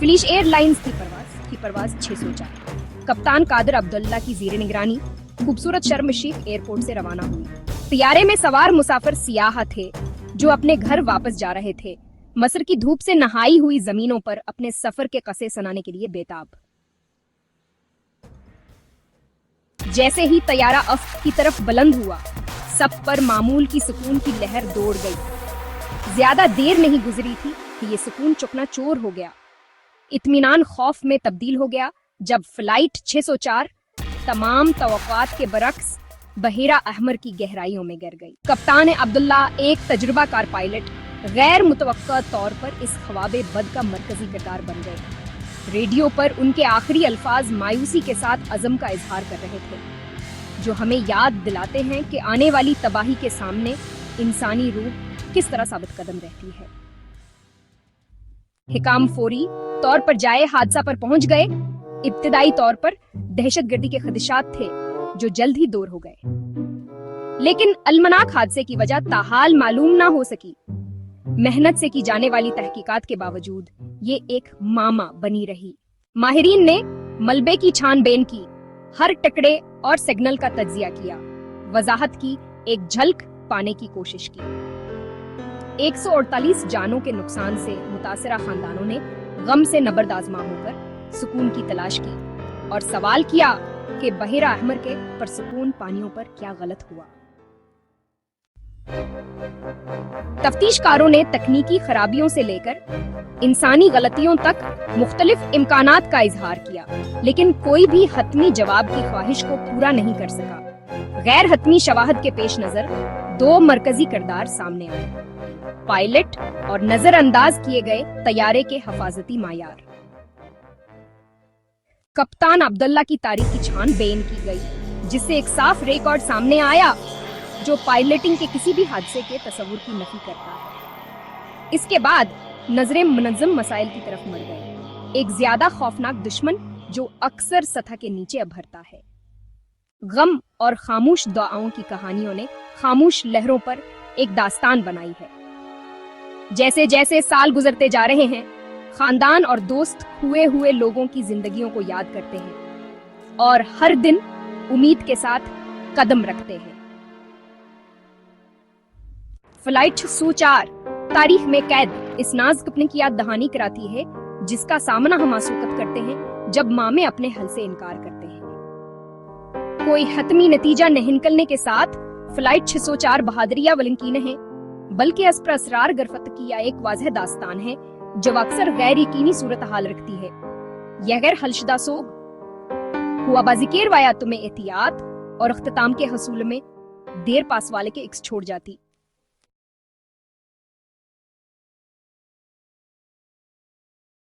फिलिश airlines की परवाज 604 कप्तान कादर अब्दुल्ला की ज़ेरे निगरानी खूबसूरत शर्म शीख एयरपोर्ट से रवाना हुई। तैयारे में सवार मुसाफिर सियाह थे जो अपने घर वापस जा रहे थे, मसर की धूप से नहाई हुई जमीनों पर अपने सफर के कसे सुनाने के लिए बेताब। जैसे ही तैयारा अफ्क की तरफ बुलंद हुआ, सब पर मामूल की सुकून की लहर दौड़ गई। ज्यादा देर नहीं गुजरी थी कि ये सुकून चकनाचूर हो गया। इत्मीनान खौफ में तब्दील हो गया जब फ्लाइट 604 तमाम तवक्कुआत के बरक्स बहेरा अहमर की गहराइयों में गिर गई। कप्तान अब्दुल्ला एक तजुर्बाकार पायलट गैर मुतवक्का तौर पर इस ख्वाबे बद का मरकजी किरदार बन गए। रेडियो पर उनके आखिरी अल्फाज मायूसी के साथ अज़म का इजहार कर रहे थे, जो हमें याद दिलाते हैं कि आने वाली तबाही के सामने इंसानी रूह किस तरह साबित कदम रहती है। हिकाम फौरी तौर पर जाए हादसा पर पहुंच गए। इब्तिदाई तौर पर दहशतगर्दी के खदशात थे जो जल्द ही दूर हो गए, लेकिन अलमनाक हादसे की वजह ताहाल मालूम ना हो सकी। मेहनत से की जाने वाली तहकीकात के बावजूद ये एक मामा बनी रही। माहिरीन ने मलबे की छानबीन की, हर टुकड़े और सिग्नल का तज्जिया किया, वजाहत की एक झलक पाने की कोशिश की। 148 जानों के नुकसान से मुतासरा खानदानों ने गम से नबर्दाजमा होकर सुकून की तलाश की और सवाल किया कि बहेरा अहमर के परसुकून पानियों पर क्या गलत हुआ। तफ्तीशकारों ने तकनीकी खराबियों से लेकर इंसानी गलतियों तक मुख्तलिफ इम्कानात का इजहार किया, लेकिन कोई भी हतमी जवाब की ख्वाहिश को पूरा नहीं कर सका। गैर हतमी शवाहद के पेश नजर दो मरकजी किरदार सामने आए, पायलट और नजरअंदाज किए गए तैयारे के हिफाजती मायार। कप्तान अब्दुल्ला की तारीख की छानबीन की गई, जिससे एक साफ रिकॉर्ड सामने आया जो पायलटिंग के किसी भी हादसे के तस्वुर की नफी करता है। इसके बाद नजरें मुनज़्ज़म मसाइल की तरफ मर गई। एक ज्यादा खौफनाक दुश्मन जो अक्सर सतह के नीचे अभरता है। गम और खामोश दुआओं की कहानियों ने खामोश लहरों पर एक दास्तान बनाई है। जैसे जैसे साल गुजरते जा रहे हैं, खानदान और दोस्त हुए हुए लोगों की जिंदगियों को याद करते हैं और हर दिन उम्मीद के साथ कदम रखते हैं। फ्लाइट 604 तारीख में कैद इस नाज़ अपने की याद दहानी कराती है, जिसका सामना हम आसूकत करते हैं जब मामे अपने हल से इनकार करते हैं। कोई हतमी नतीजा नहीं निकलने के साथ फ्लाइट 604 बहादुरिया वलंकी नहीं, बल्कि अस्पर असरार गरफत की या एक वाज़ह दास्तान है जो अक्सर गैर यकीनी सूरत हाल रखती है। यह गैर हलशदा सोग हुआ बाजिकेर वाया तुम्हें एहतियात और अख्तिताम के हसूल में देर पास वाले के इक्स छोड़ जाती।